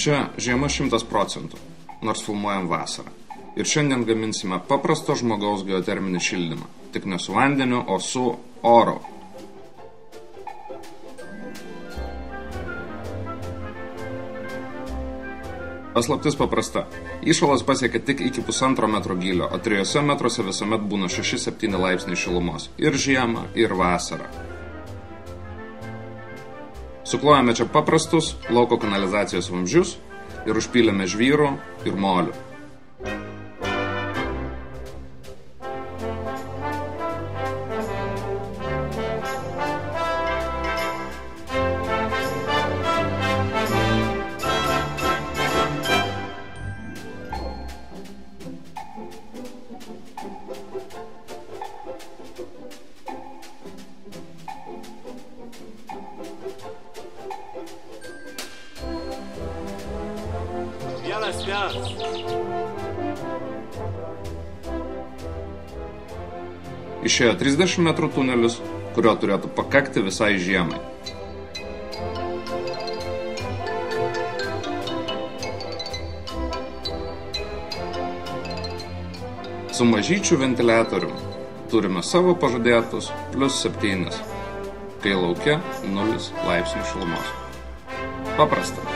Čia žiema 100%, nors filmuojam vasarą. Ir šiandien gaminsime paprasto žmogaus geoterminį šildymą. Tik ne su vandeniu, o su oru. Paslaptis paprasta. Įšalas pasiekia tik iki 1,5 metro gylio, o 3 metruose visuomet būna 6-7 laipsniai šilumos. Ir žiemą, ir vasarą. Suklojame čia paprastus lauko kanalizacijos vamzdžius ir užpylėme žvyrų ir molių. Išėjo 30 metrų tunelis, kurio turėtų pakakti visai žiemai. Su mažyčiu ventiliatoriumi turime savo pažadėtus +7, kai lauke 0 laipsnių šilumos. Paprasta.